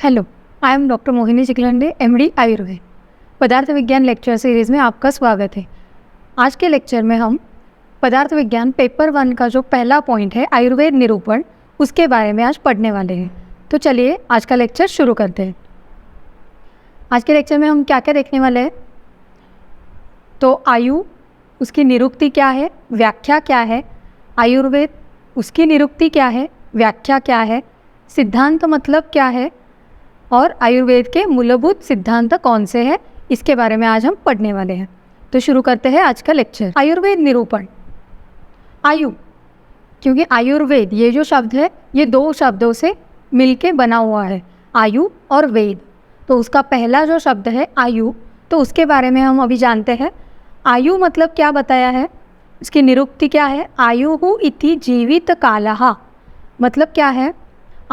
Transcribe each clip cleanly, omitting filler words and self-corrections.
Hello, I am doctor Mohini Chiklande, MD Ayurveda. पदार्थ विज्ञान lecture series में आपका स्वागत है। आज के लेक्चर में हम पदार्थ विज्ञान पेपर 1 का जो पहला पॉइंट है आयुर्वेद निरूपण, उसके बारे में आज पढ़ने वाले हैं। तो चलिए आज का लेक्चर शुरू करते हैं। आज के लेक्चर में हम क्या क्या देखने वाले हैं? तो आयु, उसकी निरुक्ति क्या है, व्याख्या क्या है, आयुर्वेद उसकी निरुक्ति क्या है, व्याख्या क्या है, सिद्धांत मतलब क्या है और आयुर्वेद के मूलभूत सिद्धांत कौन से हैं, इसके बारे में आज हम पढ़ने वाले हैं। तो शुरू करते हैं आज का लेक्चर। आयुर्वेद निरूपण। आयु, क्योंकि आयुर्वेद ये जो शब्द है ये दो शब्दों से मिलके बना हुआ है, आयु और वेद। तो उसका पहला जो शब्द है आयु, तो उसके बारे में हम अभी जानते हैं। आयु मतलब क्या बताया है, उसकी निरुक्ति क्या है? आयुः इति जीवित कालः। मतलब क्या है?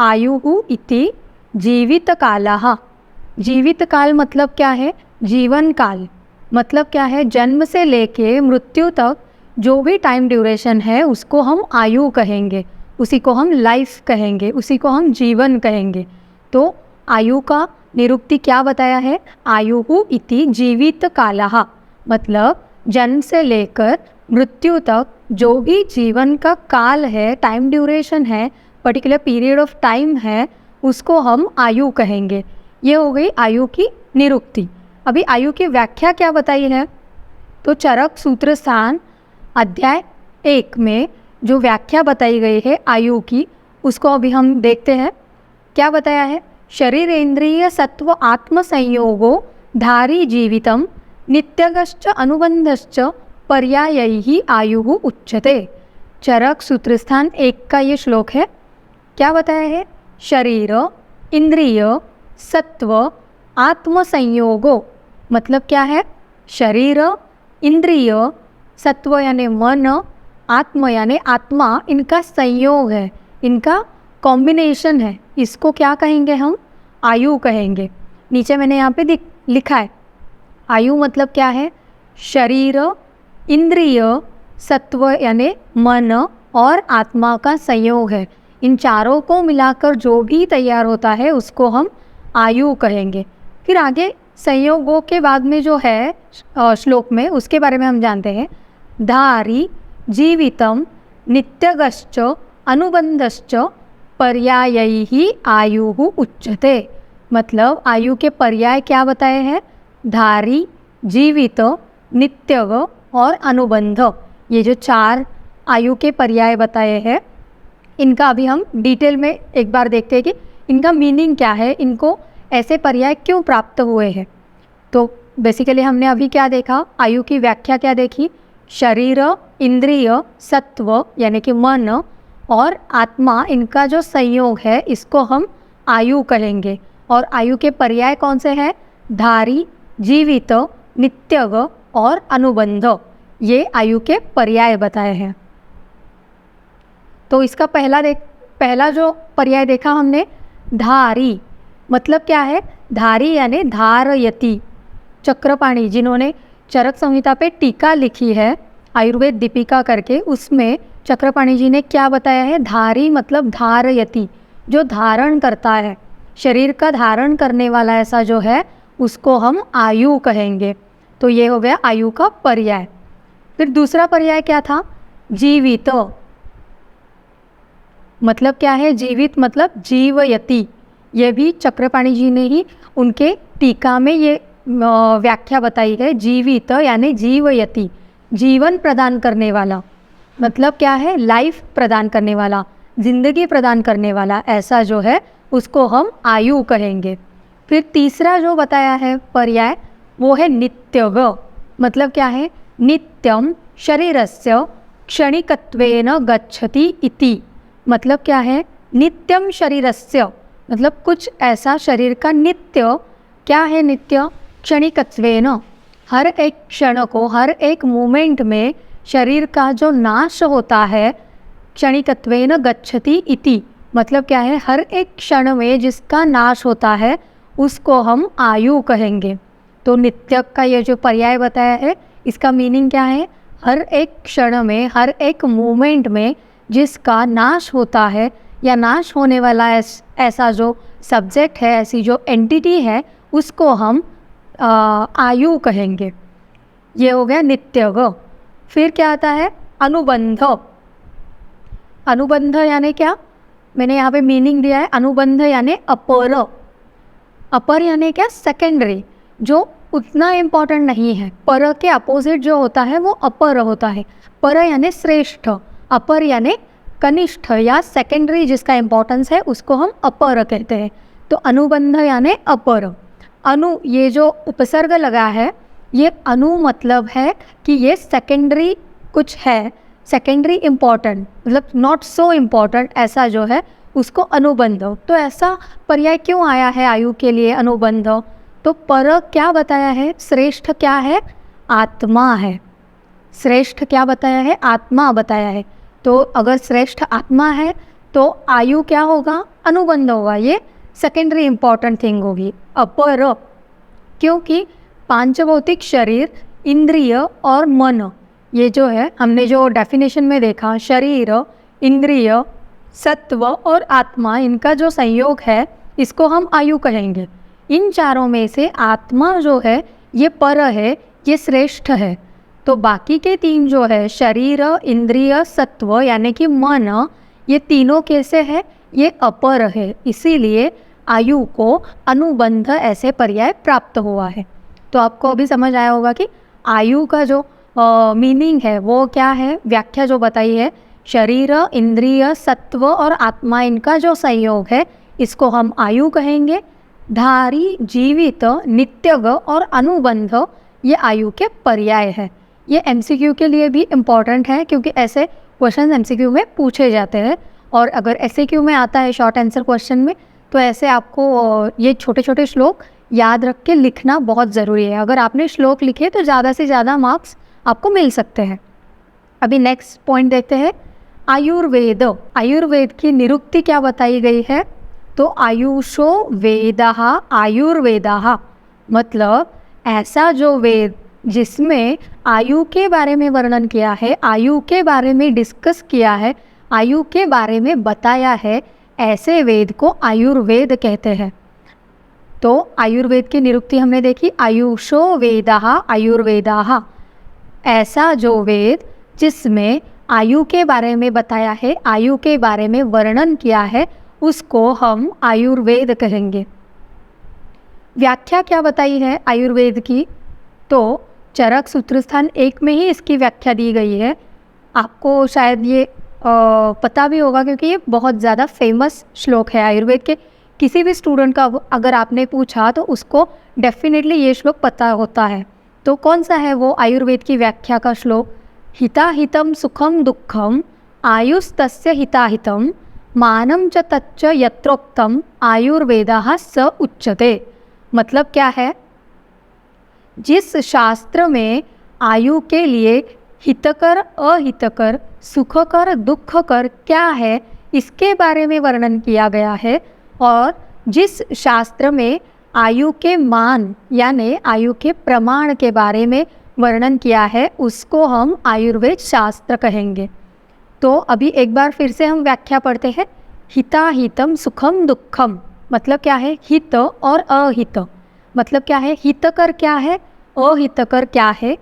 आयुः इति जीवित कालः। जीवित काल मतलब क्या है? जीवन काल। मतलब क्या है? जन्म से लेके मृत्यु तक जो भी टाइम ड्यूरेशन है उसको हम आयु कहेंगे, उसी को हम लाइफ कहेंगे, उसी को हम जीवन कहेंगे। तो आयु का निरुक्ति क्या बताया है? आयुः इति जीवित कालः, मतलब जन्म से लेकर मृत्यु तक जो भी जीवन का काल है, टाइम ड्यूरेशन है, पर्टिकुलर पीरियड ऑफ टाइम है, उसको हम आयु कहेंगे। ये हो गई आयु की निरुक्ति। अभी आयु की व्याख्या क्या बताई है? तो चरक सूत्र स्थान अध्याय 1 में जो व्याख्या बताई गई है आयु की, उसको अभी हम देखते हैं। क्या बताया है? शरीरेन्द्रिय सत्व आत्म संयोगो धारी जीवितम नित्यगश्च अनुबंधश्च पर्यायैहि आयुः उच्यते। चरक सूत्रस्थान 1 का ये श्लोक है। क्या बताया है? शरीर, इंद्रिय, सत्व, आत्म संयोगो, मतलब क्या है? शरीर, इंद्रिय, सत्व यानी मन, आत्म यानी आत्मा, इनका संयोग है, इनका कॉम्बिनेशन है। इसको क्या कहेंगे हम? आयु कहेंगे। नीचे मैंने यहाँ पे लिखा है। आयु मतलब क्या है? शरीर, इंद्रिय, सत्व यानी मन और आत्मा का संयोग है। इन चारों को मिलाकर जो भी तैयार होता है उसको हम आयु कहेंगे। फिर आगे संयोगों के बाद में जो है श्लोक में, उसके बारे में हम जानते हैं। धारी जीवितम नित्यगश्च अनुबंधश्च पर्यायैहि आयुः उच्यते। मतलब आयु के पर्याय क्या बताए हैं? धारी, जीवित, नित्यग और अनुबंध। ये जो 4 आयु के पर्याय बताए हैं, इनका अभी हम डिटेल में एक बार देखते हैं कि इनका मीनिंग क्या है, इनको ऐसे पर्याय क्यों प्राप्त हुए हैं। तो बेसिकली हमने अभी क्या देखा? आयु की व्याख्या क्या देखी? शरीर, इंद्रिय, सत्व यानी कि मन और आत्मा, इनका जो संयोग है इसको हम आयु कहेंगे। और आयु के पर्याय कौन से हैं? धारी, जीवित, नित्यग और अनुबंध। ये आयु के पर्याय बताए हैं। तो इसका पहला जो पर्याय देखा हमने, धारी, मतलब क्या है? धारी यानी धारयति। चक्रपाणी, जिन्होंने चरक संहिता पे टीका लिखी है आयुर्वेद दीपिका करके, उसमें चक्रपाणी जी ने क्या बताया है? धारी मतलब धारयति, जो धारण करता है, शरीर का धारण करने वाला ऐसा जो है उसको हम आयु कहेंगे। तो ये हो गया आयु का पर्याय। फिर दूसरा पर्याय क्या था? जीवित, मतलब क्या है? जीवित मतलब जीवयति। ये भी चक्रपाणी जी ने ही उनके टीका में ये व्याख्या बताई है। जीवित यानी जीवयति, जीवन प्रदान करने वाला, मतलब क्या है? लाइफ प्रदान करने वाला, जिंदगी प्रदान करने वाला, ऐसा जो है उसको हम आयु कहेंगे। फिर तीसरा जो बताया है पर्याय, वो है नित्यग। मतलब क्या है? नित्यम शरीरस्य क्षणिकत्वेन गच्छति इति। मतलब क्या है? नित्यम शरीरस्य, मतलब कुछ ऐसा शरीर का नित्य। क्या है नित्य? क्षणिकत्वेन, हर एक क्षण को, हर एक मोमेंट में शरीर का जो नाश होता है, क्षणिकत्वेन गच्छति इति। मतलब क्या है? हर एक क्षण में जिसका नाश होता है उसको हम आयु कहेंगे। तो नित्य का ये जो पर्याय बताया है, इसका मीनिंग क्या है? हर एक क्षण में, हर एक मोमेंट में जिसका नाश होता है या नाश होने वाला ऐसा जो सब्जेक्ट है, ऐसी जो एंटिटी है, उसको हम आयु कहेंगे। ये हो गया नित्यग। फिर क्या आता है? अनुबंध। अनुबंध यानी क्या? मैंने यहाँ पे मीनिंग दिया है। अनुबंध यानी अपर। अपर यानी क्या? सेकेंडरी, जो उतना इम्पॉर्टेंट नहीं है। पर के अपोजिट जो होता है वो अपर होता है। पर यानी श्रेष्ठ, अपर यानी कनिष्ठ या सेकेंडरी, जिसका इम्पोर्टेंस है उसको हम अपर कहते हैं। तो अनुबंध यानी अपर। अनु, ये जो उपसर्ग लगा है, ये अनु मतलब है कि ये सेकेंडरी कुछ है, सेकेंडरी इम्पॉर्टेंट, मतलब नॉट सो इम्पॉर्टेंट, ऐसा जो है उसको अनुबंध। तो ऐसा पर्याय क्यों आया है आयु के लिए अनुबंध? तो पर क्या बताया है? श्रेष्ठ क्या है? आत्मा है। श्रेष्ठ क्या बताया है? आत्मा बताया है। तो अगर श्रेष्ठ आत्मा है तो आयु क्या होगा? अनुबंध होगा। ये सेकेंडरी इम्पॉर्टेंट थिंग होगी। अपर, क्योंकि पांचभौतिक शरीर, इंद्रिय और मन, ये जो है हमने जो डेफिनेशन में देखा, शरीर, इंद्रिय, सत्व और आत्मा, इनका जो संयोग है इसको हम आयु कहेंगे। इन चारों में से आत्मा जो है ये पर है, ये श्रेष्ठ है। तो बाकी के तीन जो है, शरीर, इंद्रिय, सत्व यानी कि मन, ये तीनों कैसे है? ये अपर है। इसीलिए आयु को अनुबंध ऐसे पर्याय प्राप्त हुआ है। तो आपको अभी समझ आया होगा कि आयु का जो मीनिंग है वो क्या है, व्याख्या जो बताई है, शरीर, इंद्रिय, सत्व और आत्मा, इनका जो संयोग है इसको हम आयु कहेंगे। धारी, जीवित, नित्यग और अनुबंध, ये आयु के पर्याय है। ये एमसीक्यू के लिए भी इम्पॉर्टेंट है, क्योंकि ऐसे क्वेश्चन एमसीक्यू में पूछे जाते हैं। और अगर एसएक्यू में आता है शॉर्ट आंसर क्वेश्चन में, तो ऐसे आपको ये छोटे छोटे श्लोक याद रख के लिखना बहुत ज़रूरी है। अगर आपने श्लोक लिखे तो ज़्यादा से ज़्यादा मार्क्स आपको मिल सकते हैं। अभी नेक्स्ट पॉइंट देखते हैं, आयुर्वेद। आयुर्वेद की निरुक्ति क्या बताई गई है? तो आयुषो वेदः आयुर्वेदः, मतलब ऐसा जो वेद जिसमें आयु के बारे में वर्णन किया है, आयु के बारे में डिस्कस किया है, आयु के बारे में बताया है, ऐसे वेद को आयुर्वेद कहते हैं। तो आयुर्वेद की निरुक्ति हमने देखी, आयुषो वेदः आयुर्वेदः, ऐसा जो वेद जिसमें आयु के बारे में बताया है, आयु के बारे में वर्णन किया है, उसको हम आयुर्वेद कहेंगे। व्याख्या क्या बताई है आयुर्वेद की? तो चरक सूत्रस्थान 1 में ही इसकी व्याख्या दी गई है। आपको शायद ये पता भी होगा, क्योंकि ये बहुत ज़्यादा फेमस श्लोक है आयुर्वेद के। किसी भी स्टूडेंट का अगर आपने पूछा तो उसको डेफिनेटली ये श्लोक पता होता है। तो कौन सा है वो आयुर्वेद की व्याख्या का श्लोक? हिताहितं सुखम दुःखम आयुस्तस्य हिताहितं मानं च तच्च यत्रोक्तम आयुर्वेदः स उच्यते। मतलब क्या है? जिस शास्त्र में आयु के लिए हितकर, अहितकर, सुखकर, दुखकर क्या है, इसके बारे में वर्णन किया गया है, और जिस शास्त्र में आयु के मान यानी आयु के प्रमाण के बारे में वर्णन किया है, उसको हम आयुर्वेद शास्त्र कहेंगे। तो अभी एक बार फिर से हम व्याख्या पढ़ते हैं। हिताहितं सुखम दुःखम, मतलब क्या है? हित और अहित, मतलब क्या है? हितकर क्या है, अहितकर क्या है,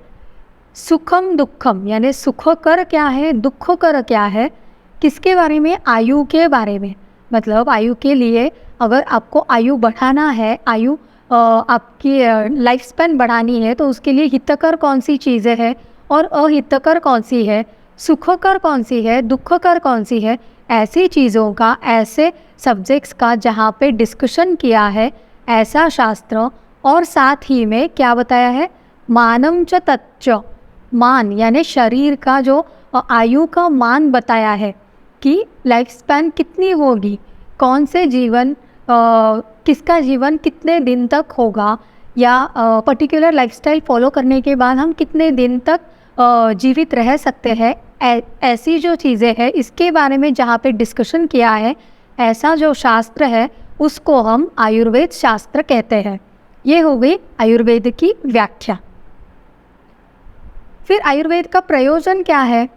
सुखम दुःखम यानी सुखकर क्या है, दुखकर क्या है, किसके बारे में? आयु के बारे में। मतलब आयु के लिए अगर आपको आयु बढ़ाना है, आयु आपकी लाइफ स्पैन बढ़ानी है, तो उसके लिए हितकर कौन सी चीज़ें हैं और अहितकर कौन सी है, सुखकर कौन सी है, दुखकर कौन सी है, ऐसी चीज़ों का, ऐसे सब्जेक्ट्स का जहाँ पे डिस्कशन किया है, ऐसा शास्त्र। और साथ ही में क्या बताया है? मानं च तच्च, मान यानी शरीर का जो आयु का मान बताया है कि लाइफ स्पैन कितनी होगी, कौन से जीवन किसका जीवन कितने दिन तक होगा, या पर्टिकुलर लाइफस्टाइल फॉलो करने के बाद हम कितने दिन तक जीवित रह सकते हैं, ऐसी जो चीज़ें हैं इसके बारे में जहाँ पे डिस्कशन किया है, ऐसा जो शास्त्र है उसको हम आयुर्वेद शास्त्र कहते हैं। ये हो गई आयुर्वेद की व्याख्या। फिर आयुर्वेद का प्रयोजन क्या है?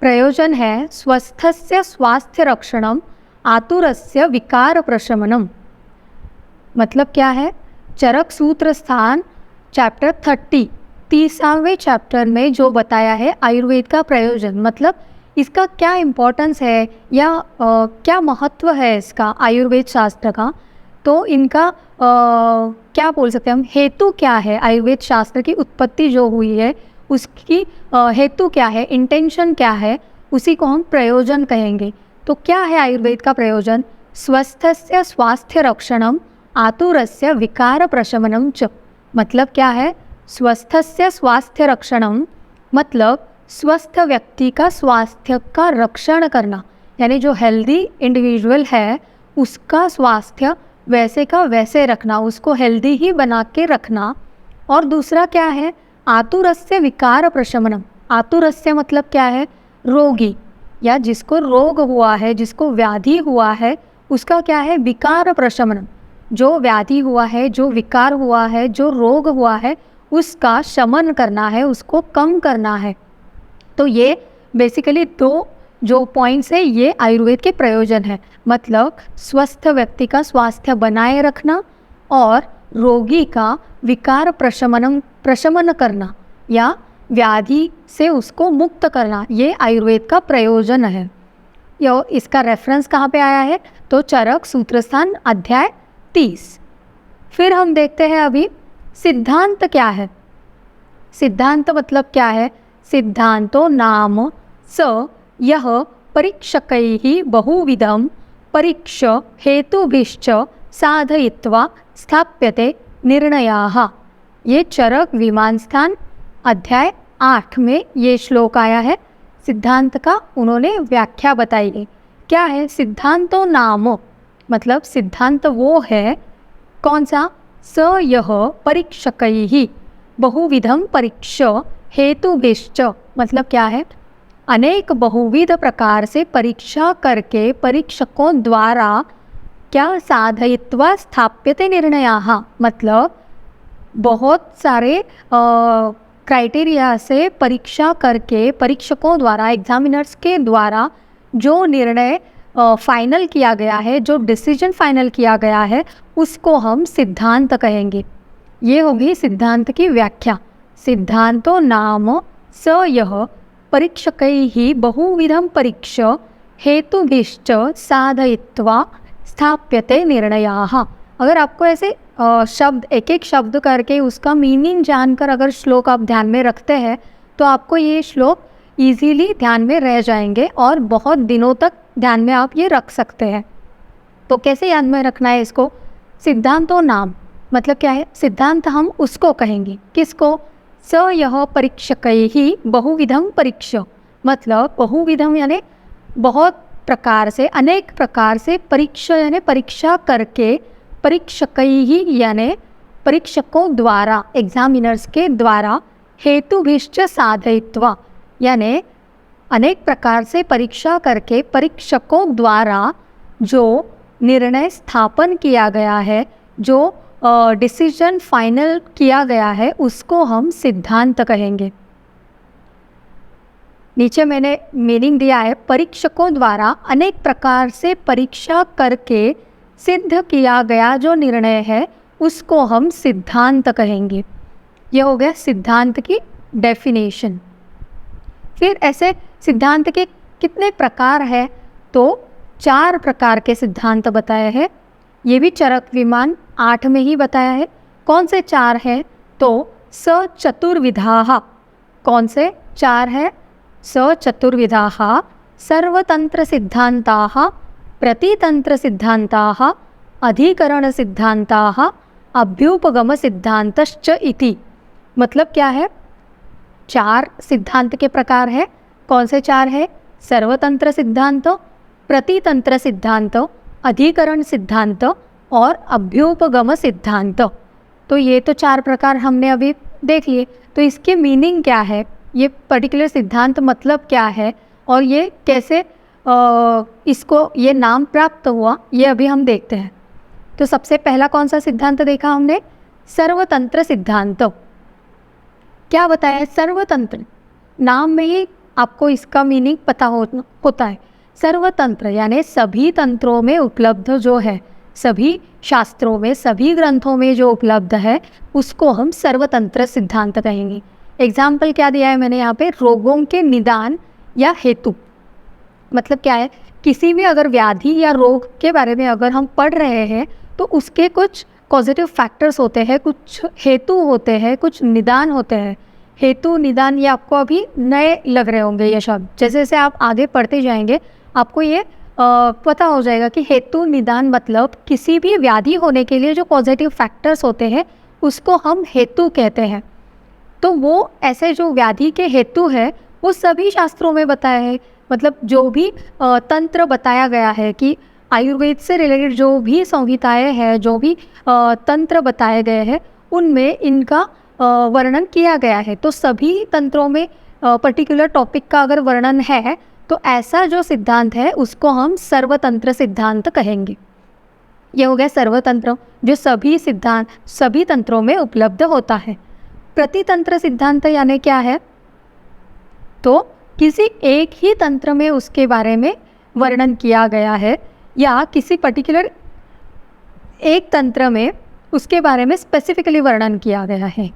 प्रयोजन है स्वस्थस्य स्वास्थ्य रक्षणम आतुरस्य विकार प्रशमनम। मतलब क्या है? चरक सूत्र स्थान चैप्टर 30 30वें चैप्टर में जो बताया है आयुर्वेद का प्रयोजन, मतलब इसका क्या इम्पोर्टेंस है या क्या महत्व है इसका आयुर्वेद शास्त्र का, तो इनका क्या बोल सकते हैं हम, हेतु क्या है, आयुर्वेद शास्त्र की उत्पत्ति जो हुई है उसकी हेतु क्या है, इंटेंशन क्या है, उसी को हम प्रयोजन कहेंगे। तो क्या है आयुर्वेद का प्रयोजन? स्वस्थस्य स्वास्थ्य रक्षणम आतुरस्य विकार प्रशमनम च। मतलब क्या है? स्वस्थस्य स्वास्थ्य रक्षणम मतलब स्वस्थ व्यक्ति का स्वास्थ्य का रक्षण करना, यानी जो हेल्दी इंडिविजुअल है उसका स्वास्थ्य वैसे का वैसे रखना, उसको हेल्दी ही बना के रखना। और दूसरा क्या है? आतुरस्य विकार प्रशमनम। आतुरस्य मतलब क्या है? रोगी या जिसको रोग हुआ है, जिसको व्याधि हुआ है, उसका क्या है? विकार प्रशमनम। जो व्याधि हुआ है, जो विकार हुआ है, जो रोग हुआ है, उसका शमन करना है, उसको कम करना है। तो ये बेसिकली दो जो पॉइंट्स है ये आयुर्वेद के प्रयोजन है। मतलब स्वस्थ व्यक्ति का स्वास्थ्य बनाए रखना और रोगी का विकार प्रशमन करना या व्याधि से उसको मुक्त करना, ये आयुर्वेद का प्रयोजन है। यो इसका रेफरेंस कहाँ पे आया है? तो चरक सूत्रस्थान अध्याय 30। फिर हम देखते हैं अभी सिद्धांत क्या है। सिद्धांत मतलब क्या है? सिद्धांतो नाम स यह परीक्षकैः बहुविधं परीक्ष हेतुभिश्च साधयित्वा स्थाप्यते निर्णयाः। ये चरक विमानस्थान अध्याय 8 में ये श्लोक आया है। सिद्धांत का उन्होंने व्याख्या बताई है। क्या है सिद्धांतो नाम? मतलब सिद्धांत वो है कौन सा? स यह परीक्षकैः बहुविधं परीक्ष हेतुभिश्च। मतलब क्या है? अनेक बहुविध प्रकार से परीक्षा करके परीक्षकों द्वारा क्या साधयित्वा स्थाप्यते निर्णयाः। मतलब बहुत सारे क्राइटेरिया से परीक्षा करके परीक्षकों द्वारा, एग्जामिनर्स के द्वारा जो निर्णय फाइनल किया गया है, जो डिसीजन फाइनल किया गया है, उसको हम सिद्धांत कहेंगे। ये होगी सिद्धांत की व्याख्या। सिद्धांतो नाम स यह परीक्षकैः बहुविधं परीक्ष हेतुभिश्च साधयित्वा स्थाप्यते निर्णयाः। अगर आपको ऐसे शब्द एक एक शब्द करके उसका मीनिंग जानकर अगर श्लोक आप ध्यान में रखते हैं तो आपको ये श्लोक इजीली ध्यान में रह जाएंगे और बहुत दिनों तक ध्यान में आप ये रख सकते हैं। तो कैसे याद में रखना है इसको? सिद्धांतो नाम मतलब क्या है? सिद्धांत हम उसको कहेंगे, किसको? स यह परीक्षकैः बहुविधं परीक्ष। मतलब बहुविधम यानी बहुत प्रकार से, अनेक प्रकार से, परीक्षा यानी परीक्षा करके, परीक्षकैः यानी परीक्षकों द्वारा, एग्जामिनर्स के द्वारा, हेतुभिश्च साधयित्वा यानी अनेक प्रकार से परीक्षा करके परीक्षकों द्वारा जो निर्णय स्थापन किया गया है, जो डिसीजन फाइनल किया गया है, उसको हम सिद्धांत कहेंगे। नीचे मैंने मीनिंग दिया है, परीक्षकों द्वारा अनेक प्रकार से परीक्षा करके सिद्ध किया गया जो निर्णय है उसको हम सिद्धांत कहेंगे। यह हो गया सिद्धांत की डेफिनेशन। फिर ऐसे सिद्धांत के कितने प्रकार है? तो 4 प्रकार के सिद्धांत बताए हैं। ये भी चरक विमान 8 में ही बताया है। कौन से 4 हैं? तो सचतुर्विधाः। कौन से 4 है? सचतुर्विधाः सर्वतंत्र सिद्धांताः, प्रतितंत्र सिद्धांताः, अधिकरण सिद्धांताः, अभ्युपगम सिद्धांतश्च इति। मतलब क्या है? 4 सिद्धांत के प्रकार है। कौन से 4 है? सर्वतंत्र सिद्धांत, प्रतितंत्र सिद्धांत, अधिकरण सिद्धांत और अभ्युपगम सिद्धांत। तो ये तो 4 प्रकार हमने अभी देख लिए। तो इसके मीनिंग क्या है? ये पर्टिकुलर सिद्धांत मतलब क्या है और ये कैसे इसको ये नाम प्राप्त हुआ, ये अभी हम देखते हैं। तो सबसे पहला कौन सा सिद्धांत देखा हमने? सर्वतंत्र सिद्धांत। क्या बताया? सर्वतंत्र। नाम में ही आपको इसका मीनिंग पता होता है। सर्वतंत्र यानी सभी तंत्रों में उपलब्ध जो है, सभी शास्त्रों में, सभी ग्रंथों में जो उपलब्ध है उसको हम सर्वतंत्र सिद्धांत कहेंगे। एग्जाम्पल क्या दिया है मैंने यहाँ पे, रोगों के निदान या हेतु। मतलब क्या है, किसी भी अगर व्याधि या रोग के बारे में अगर हम पढ़ रहे हैं तो उसके कुछ पॉजिटिव फैक्टर्स होते हैं, कुछ हेतु होते हैं, कुछ निदान होते हैं। हेतु निदान ये आपको अभी नए लग रहे होंगे ये शब्द, जैसे जैसे आप आगे पढ़ते जाएंगे आपको ये पता हो जाएगा कि हेतु निदान मतलब किसी भी व्याधि होने के लिए जो पॉजिटिव फैक्टर्स होते हैं उसको हम हेतु कहते हैं। तो वो ऐसे जो व्याधि के हेतु है वो सभी शास्त्रों में बताया है। मतलब जो भी तंत्र बताया गया है कि आयुर्वेद से रिलेटेड जो भी संहिताएं हैं, जो भी तंत्र बताए गए हैं उनमें इनका वर्णन किया गया है। तो सभी तंत्रों में पर्टिकुलर टॉपिक का अगर वर्णन है तो ऐसा जो सिद्धांत है उसको हम सर्वतंत्र सिद्धांत कहेंगे। ये हो गया सर्वतंत्र, जो सभी सिद्धांत सभी तंत्रों में उपलब्ध होता है। प्रतितंत्र सिद्धांत यानी क्या है, तो किसी एक ही तंत्र में उसके बारे में वर्णन किया गया है या किसी पर्टिकुलर एक तंत्र में उसके बारे में स्पेसिफिकली वर्णन किया गया है।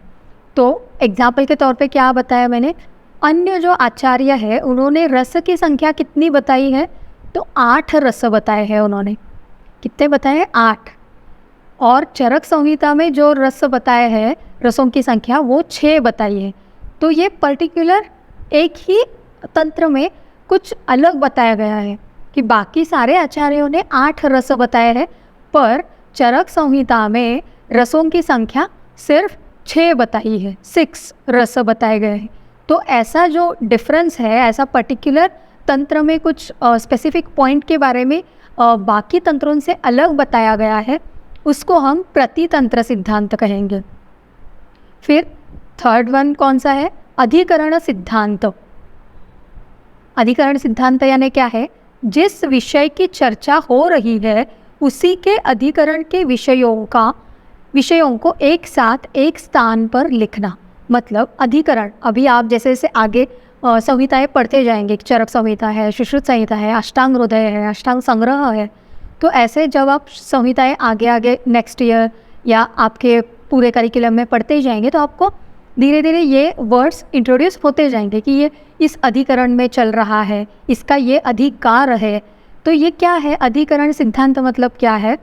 तो एग्जाम्पल के तौर पे क्या बताया मैंने, अन्य जो आचार्य है उन्होंने रस की संख्या कितनी बताई है, तो 8 रस बताए हैं उन्होंने। कितने बताए हैं, 8। और चरक संहिता में जो रस बताए हैं, रसों की संख्या वो 6 बताई है। तो ये पर्टिकुलर एक ही तंत्र में कुछ अलग बताया गया है कि बाकी सारे आचार्यों ने 8 रस बताए हैं, पर चरक संहिता में रसों की संख्या सिर्फ 6 बताई है, 6 रस बताए गए हैं। तो ऐसा जो डिफरेंस है, ऐसा पर्टिकुलर तंत्र में कुछ स्पेसिफिक पॉइंट के बारे में बाकी तंत्रों से अलग बताया गया है, उसको हम प्रतितंत्र सिद्धांत कहेंगे। फिर थर्ड वन कौन सा है, अधिकरण सिद्धांत। अधिकरण सिद्धांत यानी क्या है, जिस विषय की चर्चा हो रही है उसी के अधिकरण के विषयों को एक साथ एक स्थान पर लिखना। मतलब अधिकरण, अभी आप जैसे जैसे आगे संहिताएं पढ़ते जाएंगे, चरक संहिता है, सुश्रुत संहिता है, अष्टांग हृदय है, अष्टांग संग्रह है, तो ऐसे जब आप संहिताएं आगे आगे नेक्स्ट ईयर या आपके पूरे करिकुलम में पढ़ते जाएंगे तो आपको धीरे धीरे ये वर्ड्स इंट्रोड्यूस होते जाएंगे कि ये इस अधिकरण में चल रहा है, इसका ये अधिकार है। तो ये क्या है, अधिकरण सिद्धांत मतलब क्या है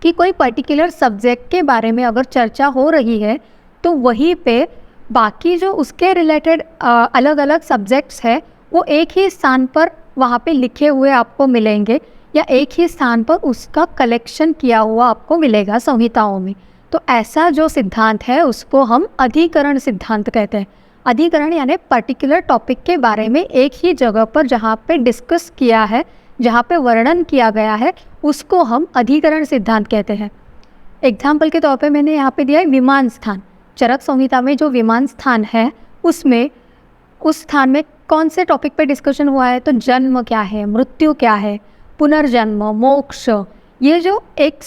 कि कोई पर्टिकुलर सब्जेक्ट के बारे में अगर चर्चा हो रही है तो वहीं पे बाकी जो उसके रिलेटेड अलग अलग सब्जेक्ट्स है वो एक ही स्थान पर वहाँ पे लिखे हुए आपको मिलेंगे या एक ही स्थान पर उसका कलेक्शन किया हुआ आपको मिलेगा संहिताओं में। तो ऐसा जो सिद्धांत है उसको हम अधिकरण सिद्धांत कहते हैं। अधिकरण यानी पर्टिकुलर टॉपिक के बारे में एक ही जगह पर जहाँ पे डिस्कस किया है, जहाँ पे वर्णन किया गया है, उसको हम अधिकरण सिद्धांत कहते हैं। एग्जाम्पल के तौर पे मैंने यहाँ पे दिया है विमान स्थान। चरक संहिता में जो विमान स्थान है उसमें उस स्थान में कौन से टॉपिक पे डिस्कशन हुआ है, तो जन्म क्या है, मृत्यु क्या है, पुनर्जन्म, मोक्ष, ये जो एक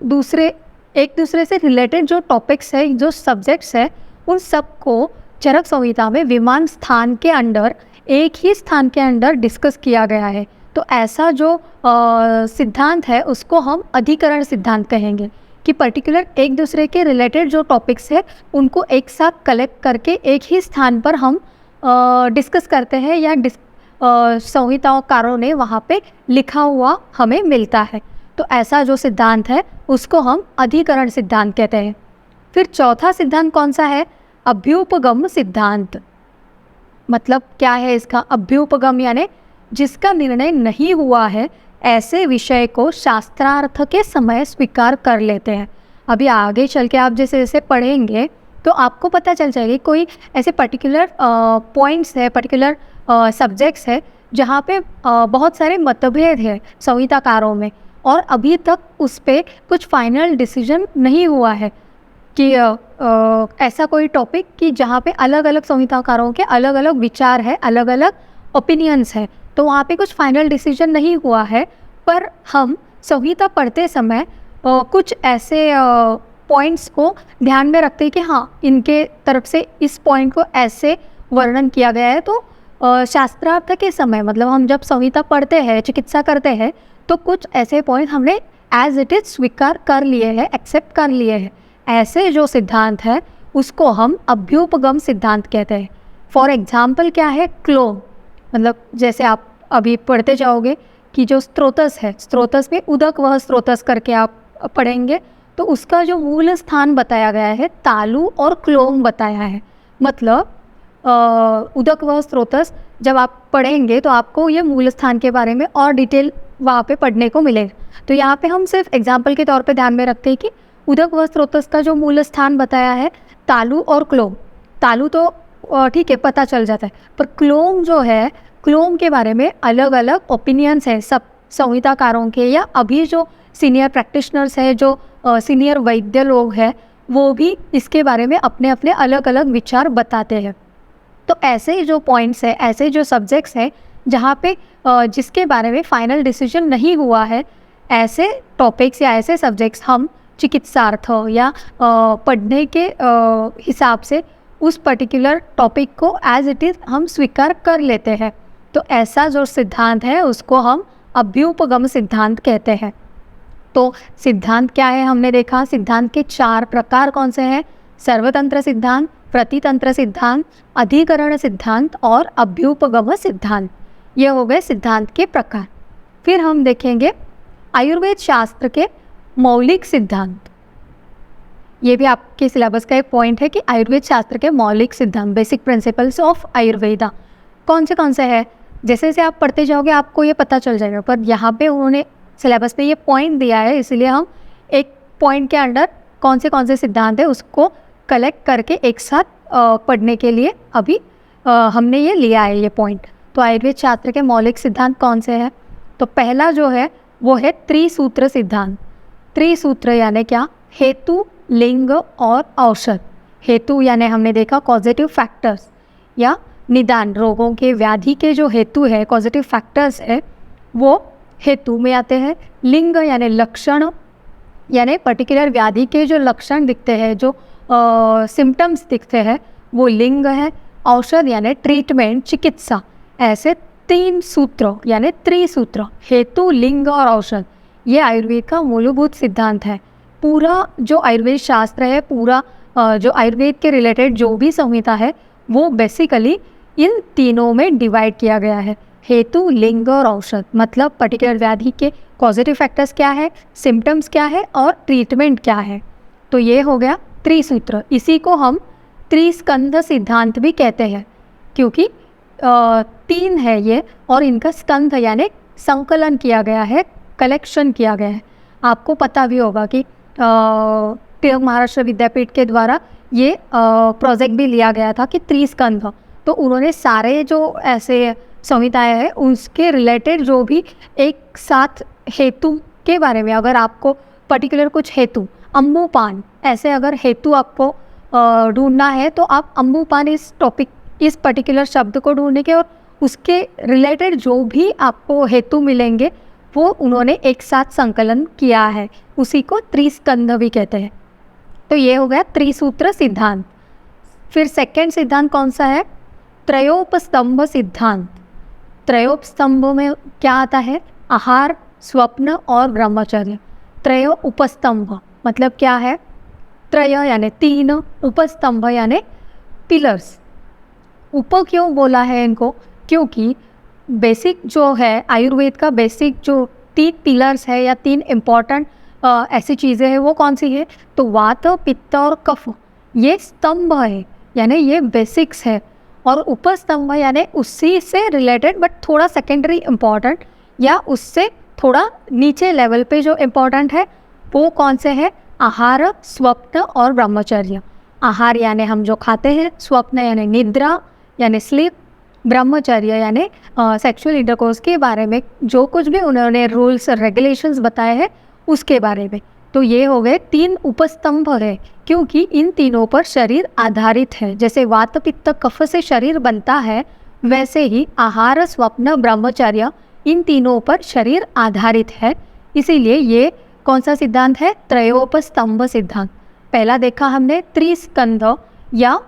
दूसरे से रिलेटेड जो टॉपिक्स है, जो सब्जेक्ट्स है, उन सबको चरक संहिता में विमान स्थान के अंडर, एक ही स्थान के अंडर डिस्कस किया गया है। तो ऐसा जो सिद्धांत है उसको हम अधिकरण सिद्धांत कहेंगे कि पर्टिकुलर एक दूसरे के रिलेटेड जो टॉपिक्स है उनको एक साथ कलेक्ट करके एक ही स्थान पर हम डिस्कस करते हैं या संहिताकारों ने वहाँ पे लिखा हुआ हमें मिलता है। तो ऐसा जो सिद्धांत है उसको हम अधिकरण सिद्धांत कहते हैं। फिर चौथा सिद्धांत कौन सा है, अभ्युपगम सिद्धांत। मतलब क्या है इसका, अभ्युपगम यानी जिसका निर्णय नहीं हुआ है ऐसे विषय को शास्त्रार्थ के समय स्वीकार कर लेते हैं। अभी आगे चल के आप जैसे जैसे पढ़ेंगे तो आपको पता चल जाएगी कोई ऐसे पर्टिकुलर पॉइंट्स है, पर्टिकुलर सब्जेक्ट्स है जहाँ पे बहुत सारे मतभेद है संहिताकारों में और अभी तक उस पर कुछ फाइनल डिसीजन नहीं हुआ है कि ऐसा कोई टॉपिक कि जहाँ पे अलग अलग संहिताकारों के अलग अलग विचार है, अलग अलग ओपिनियंस है, तो वहाँ पे कुछ फाइनल डिसीजन नहीं हुआ है। पर हम संहिता पढ़ते समय कुछ ऐसे पॉइंट्स को ध्यान में रखते हैं कि हाँ, इनके तरफ से इस पॉइंट को ऐसे वर्णन किया गया है, तो शास्त्रार्थ के समय मतलब हम जब संहिता पढ़ते हैं, चिकित्सा करते हैं, तो कुछ ऐसे पॉइंट हमने एज इट इज स्वीकार कर लिए हैं, एक्सेप्ट कर लिए हैं। ऐसे जो सिद्धांत है उसको हम अभ्युपगम सिद्धांत कहते हैं। फॉर एग्जाम्पल क्या है, क्लोम, मतलब जैसे आप अभी पढ़ते जाओगे कि जो स्त्रोतस है, स्त्रोतस में उदक वह स्त्रोतस करके आप पढ़ेंगे, तो उसका जो मूल स्थान बताया गया है तालु और क्लोम बताया है। मतलब उदक वह स्त्रोतस जब आप पढ़ेंगे तो आपको ये मूल स्थान के बारे में और डिटेल वहाँ पे पढ़ने को मिलेगा। तो यहाँ पे हम सिर्फ एग्जाम्पल के तौर पे ध्यान में रखते हैं कि उदक व स्त्रोतस का जो मूल स्थान बताया है तालु और क्लोम। तालु तो ठीक है पता चल जाता है, पर क्लोम जो है, क्लोम के बारे में अलग अलग ओपिनियंस हैं सब संहिताकारों के, या अभी जो सीनियर प्रैक्टिशनर्स हैं, जो सीनियर वैद्य लोग हैं, वो भी इसके बारे में अपने अपने अलग अलग विचार बताते हैं। तो ऐसे जो पॉइंट्स हैं, ऐसे जो सब्जेक्ट्स हैं जहाँ पे जिसके बारे में फाइनल डिसीजन नहीं हुआ है, ऐसे टॉपिक्स या ऐसे सब्जेक्ट्स हम चिकित्सार्थ या पढ़ने के हिसाब से उस पर्टिकुलर टॉपिक को एज इट इज़ हम स्वीकार कर लेते हैं। तो ऐसा जो सिद्धांत है उसको हम अभ्युपगम सिद्धांत कहते हैं। तो सिद्धांत क्या है हमने देखा, सिद्धांत के 4 प्रकार कौन से हैं, सर्वतंत्र सिद्धांत, प्रतितंत्र सिद्धांत, अधिकरण सिद्धांत और अभ्युपगम सिद्धांत। ये हो गए सिद्धांत के प्रकार। फिर हम देखेंगे आयुर्वेद शास्त्र के मौलिक सिद्धांत। ये भी आपके सिलेबस का एक पॉइंट है कि आयुर्वेद शास्त्र के मौलिक सिद्धांत, बेसिक प्रिंसिपल्स ऑफ आयुर्वेदा कौन से हैं। जैसे जैसे आप पढ़ते जाओगे आपको ये पता चल जाएगा, पर यहाँ पे उन्होंने सिलेबस पे ये पॉइंट दिया है, इसलिए हम एक पॉइंट के अंडर कौन से सिद्धांत है उसको कलेक्ट करके एक साथ पढ़ने के लिए अभी हमने ये लिया है ये पॉइंट। तो आयुर्वेद शास्त्र के मौलिक सिद्धांत कौन से हैं, तो पहला जो है वो है त्रिसूत्र सिद्धांत। त्रिसूत्र यानी क्या, हेतु, लिंग और औषध। हेतु यानी हमने देखा कॉजेटिव फैक्टर्स या निदान, रोगों के व्याधि के जो हेतु है, कॉजेटिव फैक्टर्स है, वो हेतु में आते हैं। लिंग यानी लक्षण, यानी पर्टिकुलर व्याधि के जो लक्षण दिखते हैं, जो सिम्टम्स दिखते हैं, वो लिंग है। औषध यानी ट्रीटमेंट, चिकित्सा। ऐसे 3 सूत्र यानी त्रिसूत्र, हेतु, लिंग और औषध, ये आयुर्वेद का मूलभूत सिद्धांत है। पूरा जो आयुर्वेद शास्त्र है, पूरा जो आयुर्वेद के रिलेटेड जो भी संहिता है, वो बेसिकली इन तीनों में डिवाइड किया गया है, हेतु, लिंग और औषध। मतलब पर्टिकुलर व्याधि के पॉजिटिव फैक्टर्स क्या है, सिम्टम्स क्या है और ट्रीटमेंट क्या है। तो ये हो गया त्रिसूत्र। इसी को हम त्रिस्कंध सिद्धांत भी कहते हैं, क्योंकि 3 है ये और इनका स्कंध यानी संकलन किया गया है, कलेक्शन किया गया है। आपको पता भी होगा कि तिलक महाराष्ट्र विद्यापीठ के द्वारा ये प्रोजेक्ट भी लिया गया था कि त्रिस्कंध, तो उन्होंने सारे जो ऐसे संहिताएं हैं उसके रिलेटेड जो भी एक साथ हेतु के बारे में, अगर आपको पर्टिकुलर कुछ हेतु, अम्बुपान, ऐसे अगर हेतु आपको ढूंढना है तो आप अम्बुपान इस टॉपिक, इस पर्टिकुलर शब्द को ढूंढने के और उसके रिलेटेड जो भी आपको हेतु मिलेंगे वो उन्होंने एक साथ संकलन किया है, उसी को त्रिस्कंध भी कहते हैं। तो ये हो गया त्रिसूत्र सिद्धांत। फिर सेकंड सिद्धांत कौन सा है, त्रयोपस्तंभ सिद्धांत। त्रयोपस्तंभ में क्या आता है, आहार, स्वप्न और ब्रह्मचर्य। त्रय उपस्तंभ मतलब क्या है, त्रय यानी 3, उपस्तंभ यानी पिलर्स। उप क्यों बोला है इनको, क्योंकि बेसिक जो है आयुर्वेद का बेसिक जो 3 पिलर्स है या 3 इम्पॉर्टेंट ऐसी चीज़ें हैं, वो कौन सी है, तो वात, पित्त और कफ, ये स्तंभ है यानी ये बेसिक्स है। और उपस्तंभ यानी उसी से रिलेटेड बट थोड़ा सेकेंडरी इम्पॉर्टेंट या उससे थोड़ा नीचे लेवल पे जो इम्पॉर्टेंट है वो कौन से है, आहार, स्वप्न और ब्रह्मचर्य। आहार यानी हम जो खाते हैं, स्वप्न यानी निद्रा यानी स्लीप, ब्रह्मचर्य यानी सेक्सुअल इंटरकोर्स के बारे में जो कुछ भी उन्होंने रूल्स और रेगुलेशंस बताए हैं उसके बारे में। तो ये हो गए 3 उपस्तंभ है, क्योंकि इन तीनों पर शरीर आधारित है। जैसे वात, पित्त, कफ से शरीर बनता है, वैसे ही आहार, स्वप्न, ब्रह्मचर्य इन तीनों पर शरीर आधारित है। इसीलिए ये कौन सा सिद्धांत है, त्रयोपस्तंभ सिद्धांत। पहला देखा हमने त्रिस्कंध या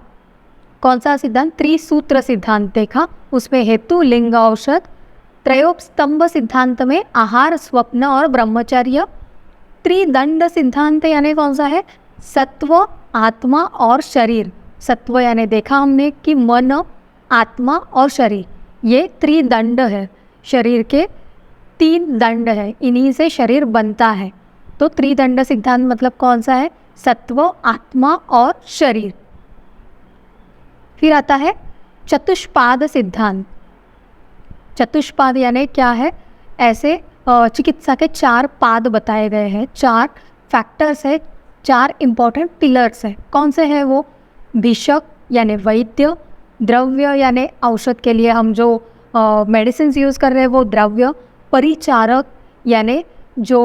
कौन सा सिद्धांत? त्रिसूत्र सिद्धांत देखा, उसमें हेतु, लिंग, औषध। त्रयोस्तंभ सिद्धांत में आहार, स्वप्न और ब्रह्मचर्य। त्रिदंड सिद्धांत यानी कौन सा है? सत्व, आत्मा और शरीर। सत्व यानी देखा हमने कि मन, आत्मा और शरीर, ये त्रिदंड है। शरीर के 3 दंड है, इन्हीं से शरीर बनता है। तो त्रिदंड सिद्धांत मतलब कौन सा है? सत्व, आत्मा और शरीर। फिर आता है चतुष्पाद सिद्धांत। चतुष्पाद यानी क्या है? ऐसे चिकित्सा के 4 पाद बताए गए हैं, 4 फैक्टर्स है, 4 इम्पॉर्टेंट पिलर्स है। कौन से हैं वो? भिषक यानी वैद्य, द्रव्य यानी औषध के लिए हम जो मेडिसिन यूज़ कर रहे हैं वो द्रव्य, परिचारक यानी जो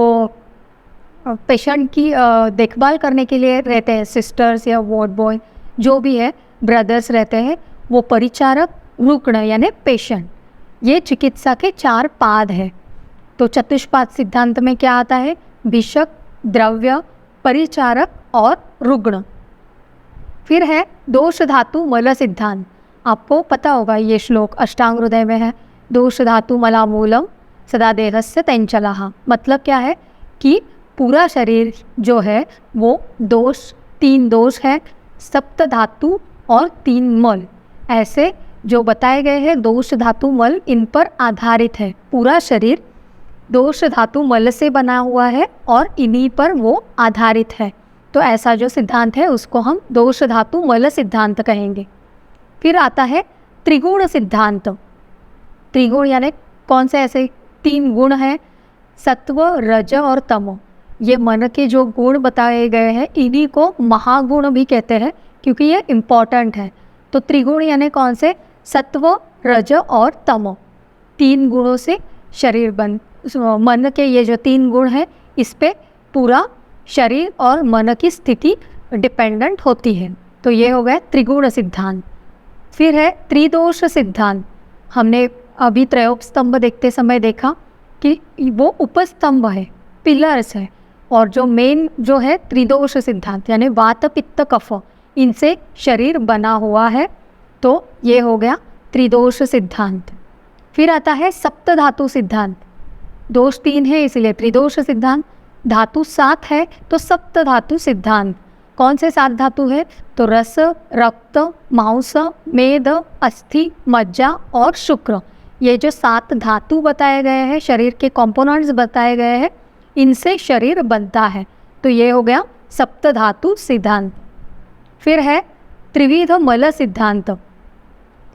पेशेंट की देखभाल करने के लिए रहते हैं, सिस्टर्स या वार्ड बॉय जो भी है, ब्रदर्स रहते हैं, वो परिचारक, रुग्ण यानी पेशेंट। ये चिकित्सा के 4 पाद है। तो चतुष्पाद सिद्धांत में क्या आता है? भिषक, द्रव्य, परिचारक और रुग्ण। फिर है दोष धातु मल सिद्धांत। आपको पता होगा ये श्लोक अष्टांग हृदय में है, दोष धातु मलामूलम सदा देहस्य तेंचलः। मतलब क्या है कि पूरा शरीर जो है वो दोष, 3 दोष है, सप्त धातु और 3 मल, ऐसे जो बताए गए हैं दोष धातु मल, इन पर आधारित है। पूरा शरीर दोष धातु मल से बना हुआ है और इन्हीं पर वो आधारित है। तो ऐसा जो सिद्धांत है उसको हम दोष धातु मल सिद्धांत कहेंगे। फिर आता है त्रिगुण सिद्धांत। त्रिगुण यानी कौन से ऐसे 3 गुण हैं? सत्व, रज और तमो। ये मन के जो गुण बताए गए हैं इन्हीं को महागुण भी कहते हैं क्योंकि ये इम्पॉर्टेंट है। तो त्रिगुण यानी कौन से? सत्व, रज और तमो। 3 गुणों से शरीर मन के ये जो 3 गुण हैं इस पे पूरा शरीर और मन की स्थिति डिपेंडेंट होती है। तो ये हो गया त्रिगुण सिद्धांत। फिर है त्रिदोष सिद्धांत। हमने अभी त्रयोस्तंभ देखते समय देखा कि वो उपस्तंभ है, पिलर्स है, और जो मेन जो है त्रिदोष सिद्धांत यानी वात, पित्त, कफ, इनसे शरीर बना हुआ है। तो ये हो गया त्रिदोष सिद्धांत। फिर आता है सप्त धातु सिद्धांत। दोष 3 है इसलिए त्रिदोष सिद्धांत, धातु 7 है तो सप्त धातु सिद्धांत। कौन से 7 धातु है? तो रस, रक्त, मांस, मेद, अस्थि, मज्जा और शुक्र। ये जो 7 धातु बताए गए हैं, शरीर के कंपोनेंट्स बताए गए हैं, इनसे शरीर बनता है। तो ये हो गया सप्त धातु सिद्धांत। फिर है त्रिविध मल सिद्धांत।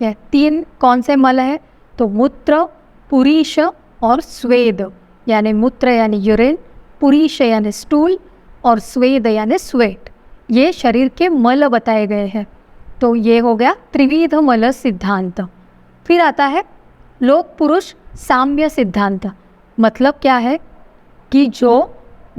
3 कौन से मल है? तो मूत्र, पुरीश और स्वेद। यानी मूत्र यानी यूरिन, पुरीश यानी स्टूल और स्वेद यानी स्वेट। ये शरीर के मल बताए गए हैं। तो ये हो गया त्रिविध मल सिद्धांत। फिर आता है लोक पुरुष साम्य सिद्धांत। मतलब क्या है कि जो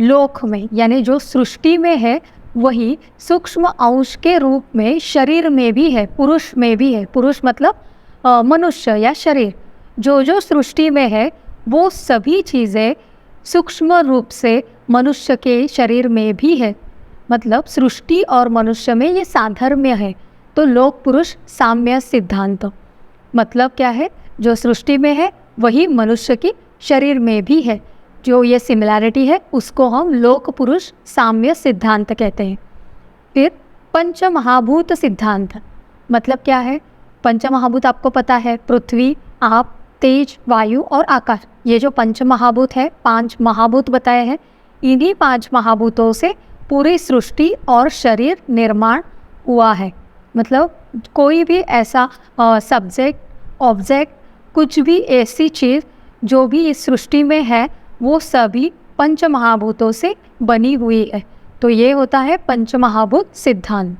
लोक में यानी जो सृष्टि में है वही सूक्ष्म अंश के रूप में शरीर में भी है, पुरुष में भी है। पुरुष मतलब मनुष्य या शरीर। जो जो सृष्टि में है वो सभी चीज़ें सूक्ष्म रूप से मनुष्य के शरीर में भी है। मतलब सृष्टि और मनुष्य में ये साधर्म्य है। तो लोक पुरुष साम्य सिद्धांत मतलब क्या है? जो सृष्टि में है वही मनुष्य की शरीर में भी है। जो ये सिमिलैरिटी है उसको हम लोक पुरुष साम्य सिद्धांत कहते हैं। फिर पंचमहाभूत सिद्धांत मतलब क्या है? पंचमहाभूत आपको पता है, पृथ्वी, आप, तेज, वायु और आकाश। ये जो पंचमहाभूत है, 5 महाभूत बताए हैं, इन्हीं 5 महाभूतों से पूरी सृष्टि और शरीर निर्माण हुआ है। मतलब कोई भी ऐसा सब्जेक्ट, ऑब्जेक्ट, कुछ भी ऐसी चीज़ जो भी इस सृष्टि में है वो सभी पंचमहाभूतों से बनी हुई है। तो ये होता है पंचमहाभूत सिद्धांत।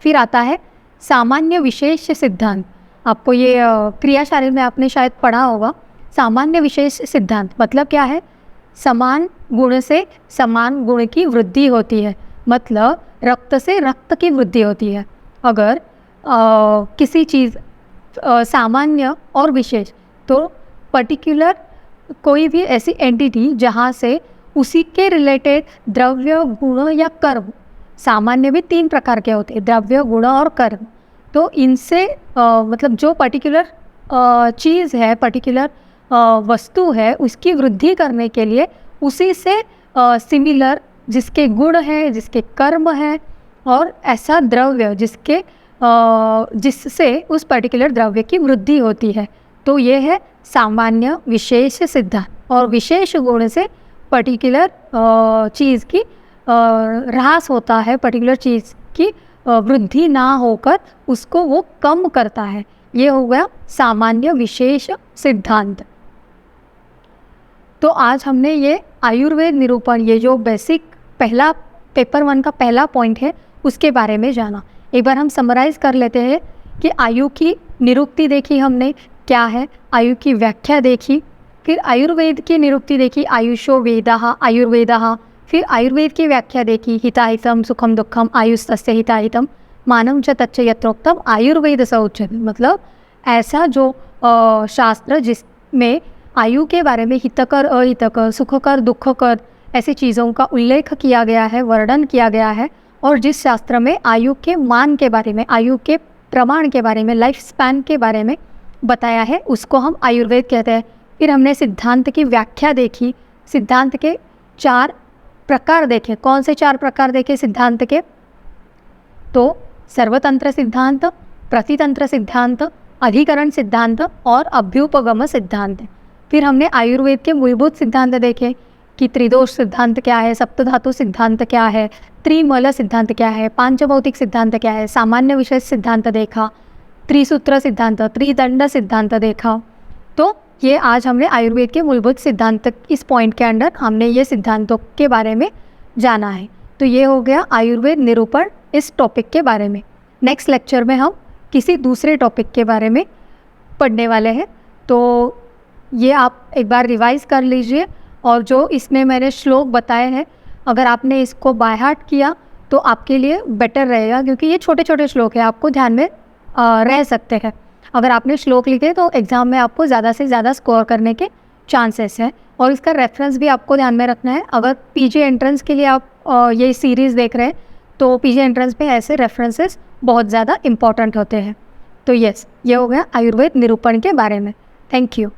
फिर आता है सामान्य विशेष सिद्धांत। आपको ये क्रियाशारीर में आपने शायद पढ़ा होगा। सामान्य विशेष सिद्धांत मतलब क्या है? समान गुण से समान गुण की वृद्धि होती है। मतलब रक्त से रक्त की वृद्धि होती है। अगर किसी चीज़ सामान्य और विशेष, तो पर्टिकुलर कोई भी ऐसी एंटिटी जहाँ से उसी के रिलेटेड द्रव्य, गुण या कर्म, सामान्य भी 3 प्रकार के होते हैं, द्रव्य, गुण और कर्म। तो इनसे मतलब जो पर्टिकुलर चीज़ है, पर्टिकुलर वस्तु है, उसकी वृद्धि करने के लिए उसी से सिमिलर जिसके गुण हैं, जिसके कर्म हैं, और ऐसा द्रव्य जिससे उस पर्टिकुलर द्रव्य की वृद्धि होती है। तो ये है सामान्य विशेष सिद्धांत। और विशेष गुण से पर्टिकुलर चीज़ की ह्रास होता है, पर्टिकुलर चीज़ की वृद्धि ना होकर उसको वो कम करता है। ये हो गया सामान्य विशेष सिद्धांत। तो आज हमने ये आयुर्वेद निरूपण, ये जो बेसिक पहला पेपर 1 का पहला पॉइंट है, उसके बारे में जाना। एक बार हम समराइज़ कर लेते हैं कि आयु की निरुक्ति देखी हमने, क्या है, आयु की व्याख्या देखी, फिर आयुर्वेद की निरुक्ति देखी, आयुषो वेदाः आयुर्वेदाः, फिर आयुर्वेद की व्याख्या देखी, हिताहितम सुखम दुखम आयुस्तस्य हिताहितम मानव च तच्च यत्रोक्तम आयुर्वेद स उच्यते। मतलब ऐसा जो शास्त्र जिसमें आयु के बारे में हितकर अहितकर सुखकर दुखकर ऐसी चीज़ों का उल्लेख किया गया है, वर्णन किया गया है, और जिस शास्त्र में आयु के मान के बारे में, आयु के प्रमाण के बारे में, लाइफ स्पैन के बारे में बताया है, उसको हम आयुर्वेद कहते हैं। फिर हमने सिद्धांत की व्याख्या देखी, सिद्धांत के 4 प्रकार देखे। कौन से 4 प्रकार देखे सिद्धांत के? तो सर्वतंत्र सिद्धांत, प्रतितंत्र सिद्धांत, अधिकरण सिद्धांत और अभ्युपगम सिद्धांत। फिर हमने आयुर्वेद के मूलभूत सिद्धांत देखे कि त्रिदोष सिद्धांत क्या है, सप्तधातु सिद्धांत क्या है, त्रिमल सिद्धांत क्या है, पांचभौतिक सिद्धांत क्या है, सामान्य विशेष सिद्धांत देखा, त्रिसूत्र सिद्धांत, त्रिदंड सिद्धांत देखा। तो ये आज हमने आयुर्वेद के मूलभूत सिद्धांत, इस पॉइंट के अंडर हमने ये सिद्धांतों के बारे में जाना है। तो ये हो गया आयुर्वेद निरूपण इस टॉपिक के बारे में। नेक्स्ट लेक्चर में हम किसी दूसरे टॉपिक के बारे में पढ़ने वाले हैं। तो ये आप एक बार रिवाइज़ कर लीजिए, और जो इसमें मैंने श्लोक बताए हैं, अगर आपने इसको बाय हार्ट किया तो आपके लिए बेटर रहेगा, क्योंकि ये छोटे छोटे श्लोक हैं, आपको ध्यान में रह सकते हैं। अगर आपने श्लोक लिखे तो एग्ज़ाम में आपको ज़्यादा से ज़्यादा स्कोर करने के चांसेस हैं। और इसका रेफरेंस भी आपको ध्यान में रखना है। अगर पीजी एंट्रेंस के लिए आप ये सीरीज़ देख रहे हैं तो पीजी एंट्रेंस पे ऐसे रेफरेंसेस बहुत ज़्यादा इम्पॉर्टेंट होते हैं। तो यस, ये हो गया आयुर्वेद निरूपण के बारे में। Thank you.